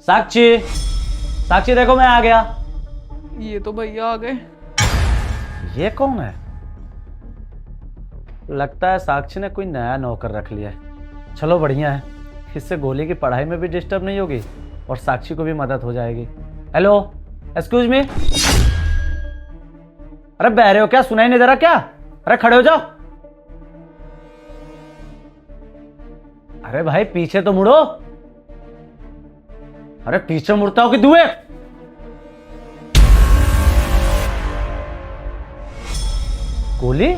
साक्षी, साक्षी देखो मैं आ गया। ये तो भैया आ गए। ये कौन है? लगता है साक्षी ने कोई नया नौकर रख लिया है। चलो बढ़िया है, इससे गोली की पढ़ाई में भी डिस्टर्ब नहीं होगी और साक्षी को भी मदद हो जाएगी। Hello, excuse me. अरे बहरे हो क्या? सुनाई नहीं दे रहा क्या? अरे खड़े हो जाओ। अरे भाई पीछे तो मुड़ो। अरे पीछे मुड़ता हो कि दुए? गोली,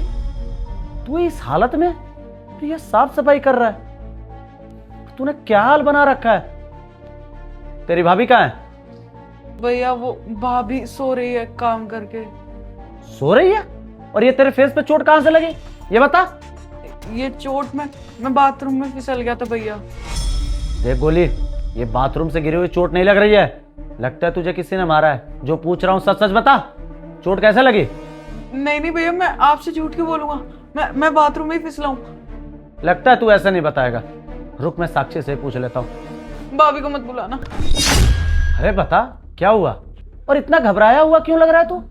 तू इस हालत में तू ये साफ सफाई कर रहा है? तूने क्या हाल बना रखा है? तेरी भाभी कहाँ है? भैया वो भाभी सो रही है काम करके। सो रही है? और ये तेरे फेस पे चोट कहां से लगी, ये बता। ये चोट मैं बाथरूम में फिसल गया था भैया। देख गोली, ये बाथरूम से गिरी हुई चोट नहीं लग रही है। लगता है तुझे किसी ने मारा है। जो पूछ रहा हूं सच सच बता, चोट कैसे लगी? नहीं भैया, मैं आपसे झूठ क्यों बोलूंगा। मैं बाथरूम में ही फिसला हूँ। लगता है तू ऐसा नहीं बताएगा। रुक, मैं साक्षी से पूछ लेता हूँ। भाभी को मत बुलाना। अरे बता क्या हुआ, और इतना घबराया हुआ क्यों लग रहा है तू?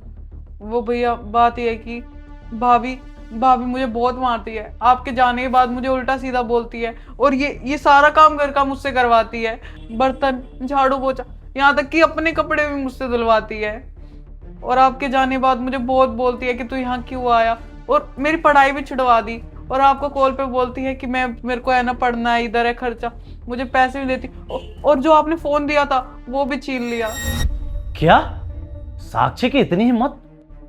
वो भैया बात यह है कि भाभी मुझे बहुत मारती है। आपके जाने के बाद मुझे उल्टा सीधा बोलती है और ये सारा काम घर का मुझसे करवाती है। बर्तन, झाड़ू, पोछा, यहाँ तक कि अपने कपड़े भी मुझसे धुलवाती है। और आपके जाने के बाद मुझे बहुत बोलती है कि तू यहाँ क्यों आया, और मेरी पढ़ाई भी छुड़वा दी। और आपको कॉल पे बोलती है कि मेरे को है ना पढ़ना है, इधर है खर्चा। मुझे पैसे भी देती और जो आपने फोन दिया था वो भी छीन लिया। क्या? साक्षी की इतनी हिम्मत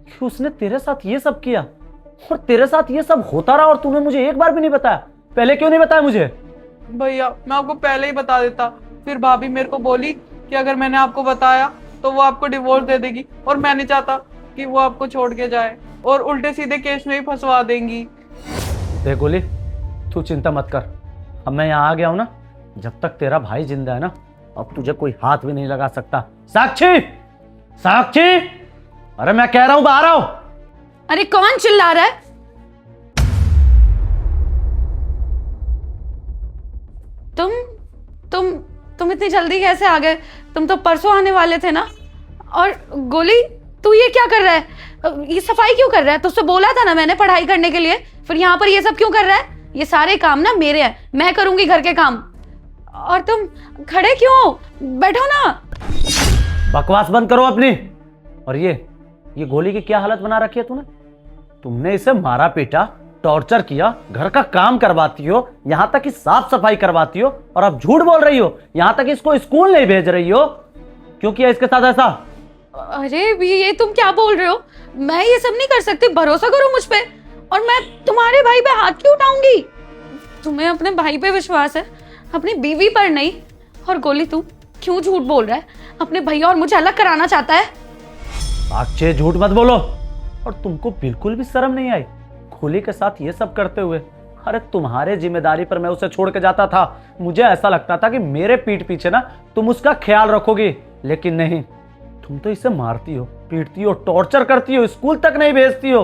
कि उसने तेरे साथ ये सब किया, और तेरे साथ ये सब होता रहा और तूने मुझे एक बार भी नहीं बताया? पहले क्यों नहीं बताया मुझे? भैया मैं आपको पहले ही बता देता। फिर भाभी मेरे को बोली कि अगर मैंने आपको बताया तो वो आपको डिवोर्स दे देगी, और मैं नहीं चाहता कि वो आपको छोड़ के जाए, और उल्टे सीधे केस में ही फंसवा देंगी। देख गोली, तू चिंता मत कर। अब मैं यहाँ आ गया हूं ना, जब तक तेरा भाई जिंदा है ना, अब तुझे कोई हाथ भी नहीं लगा सकता। साक्षी, साक्षी, अरे मैं कह रहा हूं बाहर आओ। अरे कौन चिल्ला रहा है? तुम इतनी जल्दी कैसे आ गए? तुम तो परसों आने वाले थे ना। और गोली, तू ये क्या कर रहा है? ये सफाई क्यों कर रहा है? तुझसे बोला था ना मैंने पढ़ाई करने के लिए। फिर यहाँ पर ये सब क्यों कर रहा है? ये सारे काम ना मेरे हैं, मैं करूंगी घर के काम। और तुम खड़े क्यों हो? बैठो ना। बकवास बंद करो अपनी। और ये गोली की क्या हालत बना रखी है तूने? तुमने इसे मारा पीटा, टॉर्चर किया, घर का काम करवाती हो, यहां तक कि साफ सफाई करवाती हो, और अब झूठ बोल रही हो। यहां तक इसको स्कूल नहीं भेज रही हो। क्यों किया इसके साथ ऐसा? अरे ये तुम क्या बोल रहे हो? मैं ये सब नहीं कर सकती, भरोसा करो मुझ पे। और मैं तुम्हारे भाई पे हाथ क्यों उठाऊंगी? तुम्हें अपने भाई पे विश्वास है, अपनी बीवी पर नहीं। और गोली, तू क्यों झूठ बोल रहा है? अपने भैया और मुझे अलग कराना चाहता है। अच्छे झूठ मत बोलो। और तुमको बिल्कुल भी शर्म नहीं आई गोली के साथ ये सब करते हुए? अरे तुम्हारे जिम्मेदारी पर मैं उसे छोड़ के जाता था। मुझे ऐसा लगता था कि मेरे पीठ पीछे ना तुम उसका ख्याल रखोगी, लेकिन नहीं, तुम तो इसे मारती हो, पीटती हो, टॉर्चर करती हो, स्कूल तक नहीं भेजती हो।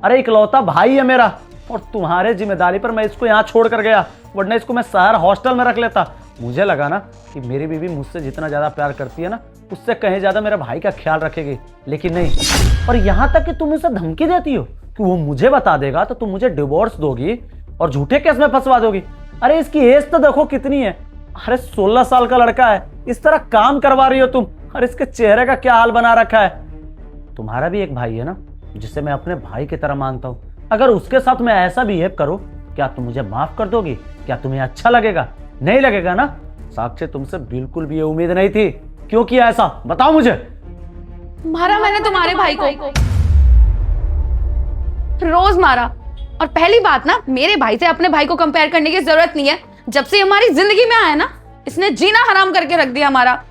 अरे इकलौता भाई है मेरा, और तुम्हारे जिम्मेदारी पर मैं इसको यहाँ छोड़ कर गया, वरना इसको मैं शहर हॉस्टल में रख लेता। मुझे लगा ना कि मेरी बीवी मुझसे जितना ज्यादा प्यार करती है ना, उससे कहीं ज्यादा मेरे भाई का ख्याल रखेगी, लेकिन नहीं। और यहाँ तक कि तुम उसे धमकी देती हो कि वो मुझे बता देगा तो तुम मुझे डिवोर्स दोगी और झूठे केस में फंसवा दोगी। अरे इसकी एज तो देखो कितनी है। अरे 16 साल का लड़का है, इस तरह काम करवा रही हो तुम। और इसके चेहरे का क्या हाल बना रखा है। तुम्हारा भी एक भाई है ना, जिसे मैं अपने भाई की तरह मानता हूँ। अगर उसके साथ मैं ऐसा बिहेव करूं, क्या तुम मुझे माफ कर दोगी? क्या तुम्हें अच्छा लगेगा? नहीं लगेगा ना? साक्षी, तुमसे बिल्कुल भी ये उम्मीद नहीं थी। क्यों किया ऐसा, बताओ मुझे। मारा मैंने तुम्हारे भाई को, रोज मारा। और पहली बात ना, मेरे भाई से अपने भाई को कंपेयर करने की जरूरत नहीं है। जब से हमारी जिंदगी में आया ना, इसने जीना हराम करके रख दिया हमारा।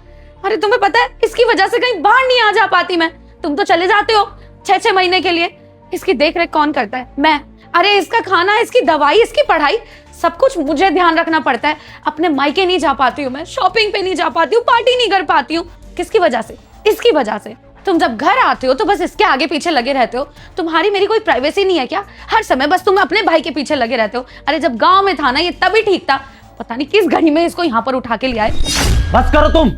अरे तुम्हें पता है, इसकी वजह से कहीं बाहर नहीं आ जा पाती मैं। तुम तो चले जाते हो 6-6 महीने के लिए। इसकी देख रेख कौन करता है? मैं। अरे इसका खाना, इसकी दवाई, इसकी पढ़ाई, सब कुछ मुझे ध्यान रखना पड़ता है। अपने मायके नहीं जा पाती हूँ मैं, शॉपिंग पे नहीं जा पाती हूँ, पार्टी नहीं कर पाती हूँ। किसकी वजह से? इसकी वजह से। तुम जब घर आते हो तो बस इसके आगे पीछे लगे रहते हो। तुम्हारी मेरी कोई प्राइवेसी नहीं है क्या? हर समय बस तुम अपने भाई के पीछे लगे रहते हो। अरे जब गांव में था ना, ये तभी ठीक था। पता नहीं किस घड़ी में इसको यहाँ पर उठा के ले आए। बस करो तुम।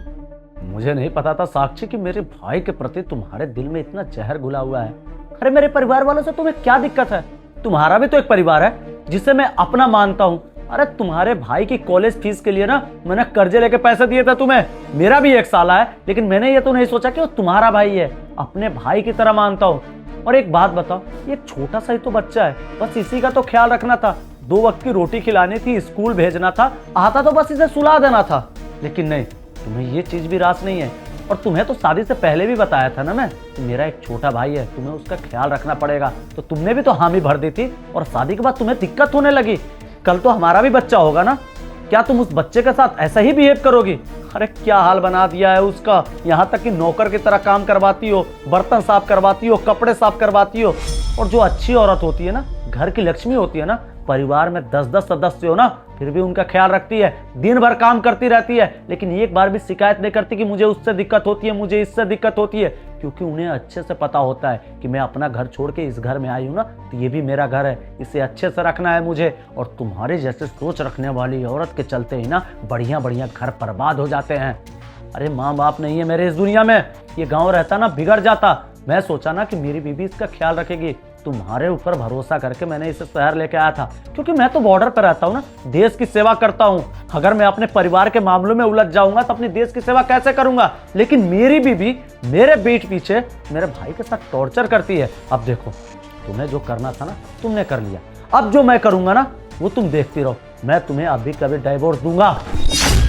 मुझे नहीं पता था साक्षी कि मेरे भाई के प्रति तुम्हारे दिल में इतना जहर घुला हुआ है। अरे मेरे परिवार वालों से तुम्हें क्या दिक्कत है? तुम्हारा भी तो एक परिवार है जिसे मैं अपना मानता हूँ। अरे तुम्हारे भाई की कॉलेज फीस के लिए ना मैंने कर्जे लेके पैसे दिए थे तुम्हें। मेरा भी एक साला है, लेकिन मैंने ये तो नहीं सोचा कि वो तुम्हारा भाई है। अपने भाई की तरह मानता हूँ। और एक बात बताओ, ये एक छोटा सा ही तो बच्चा है, बस इसी का तो ख्याल रखना था। 2 वक्त की रोटी खिलानी थी, स्कूल भेजना था, आता तो बस इसे सुला देना था। लेकिन नहीं, तुम्हें ये चीज भी रास नहीं है। और तुम्हें तो शादी से पहले भी बताया था ना मैं कि मेरा एक छोटा भाई है, तुम्हें उसका ख्याल रखना पड़ेगा। तो तुमने भी तो हामी भर दी थी, और शादी के बाद तुम्हें दिक्कत होने लगी। कल तो हमारा भी बच्चा होगा ना, क्या तुम उस बच्चे के साथ ऐसा ही बिहेव करोगी? अरे क्या हाल बना दिया है उसका, यहाँ तक कि नौकर की तरह काम करवाती हो, बर्तन साफ करवाती हो, कपड़े साफ करवाती हो। और जो अच्छी औरत होती है ना, घर की लक्ष्मी होती है ना, परिवार में 10-10 सदस्य हो ना, फिर भी उनका ख्याल रखती है, दिन भर काम करती रहती है, लेकिन एक बार भी शिकायत नहीं करती कि मुझे उससे दिक्कत होती है, मुझे इससे दिक्कत होती है। क्योंकि उन्हें अच्छे से पता होता है कि मैं अपना घर छोड़ के इस घर में आई हूँ ना, तो ये भी मेरा घर है, इसे अच्छे से रखना है मुझे। और तुम्हारे जैसे सोच रखने वाली औरत के चलते ही ना बढ़िया बढ़िया घर बर्बाद हो जाते हैं। अरे माँ बाप नहीं है मेरे इस दुनिया में, ये गाँव रहता ना बिगड़ जाता। मैं सोचा ना कि मेरी बीबी इसका ख्याल रखेगी, तुम्हारे ऊपर भरोसा करके मैंने इसे शहर लेके आया था। क्योंकि मैं तो बॉर्डर पर रहता हूँ ना, देश की सेवा करता हूँ। अगर मैं अपने परिवार के मामलों में उलझ जाऊंगा तो अपनी देश की सेवा कैसे करूंगा? लेकिन मेरी बीबी मेरे पीठ पीछे मेरे भाई के साथ टॉर्चर करती है। अब देखो, तुम्हें जो करना था ना तुमने कर लिया, अब जो मैं करूंगा ना वो तुम देखती रहो। मैं तुम्हें अभी कभी डिवोर्स दूंगा।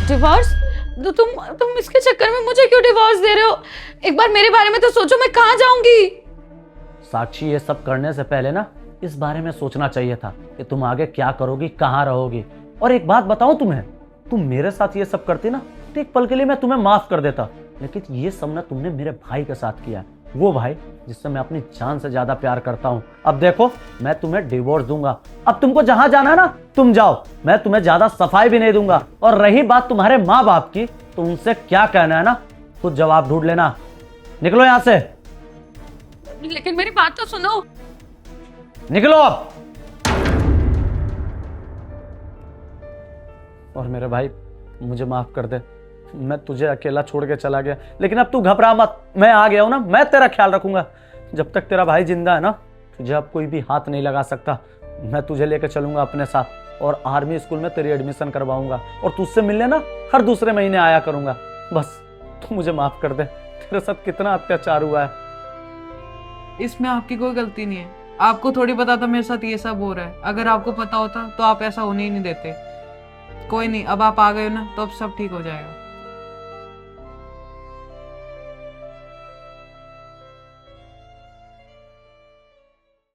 डिवोर्स? तो तुम इसके चक्कर में मुझे क्यों डिवोर्स दे रहे हो? एक बार मेरे बारे में तो सोचो, मैं कहाँ जाऊंगी? साक्षी, ये सब करने से पहले ना इस बारे में सोचना चाहिए था कि तुम आगे क्या करोगी, कहाँ रहोगी। और एक बात बताऊं तुम्हें, तुम मेरे साथ ये सब करती ना तो एक पल के लिए मैं तुम्हें माफ कर देता। लेकिन ये सब ना तुमने मेरे भाई के साथ किया, वो भाई जिससे मैं अपनी जान से ज्यादा प्यार करता हूँ। अब देखो, मैं तुम्हें डिवोर्स दूंगा। अब तुमको जहां जाना है ना तुम जाओ, मैं तुम्हें ज्यादा सफाई भी नहीं दूंगा। और रही बात तुम्हारे माँ बाप की, तो उनसे क्या कहना है ना खुद जवाब ढूंढ लेना। निकलो यहां से। लेकिन मेरी बात तो सुनो। निकलो अब। और मेरे भाई, मुझे माफ कर दे, मैं तुझे अकेला छोड़ के चला गया। लेकिन अब तू घबरा मत, मैं आ गया हूं ना, मैं तेरा ख्याल रखूंगा। जब तक तेरा भाई जिंदा है ना, तुझे अब कोई भी हाथ नहीं लगा सकता। मैं तुझे लेके चलूंगा अपने साथ, और आर्मी स्कूल में तेरी एडमिशन करवाऊंगा, और तुझसे मिलने ना हर दूसरे महीने आया करूंगा। बस तू मुझे माफ कर दे, तेरे साथ कितना अत्याचार हुआ है। इसमें आपकी कोई गलती नहीं है। आपको थोड़ी पता था मेरे साथ ये सब हो रहा है। अगर आपको पता होता तो आप ऐसा होने ही नहीं देते। कोई नहीं, अब आप आ गए हो ना, तो अब सब ठीक हो जाएगा।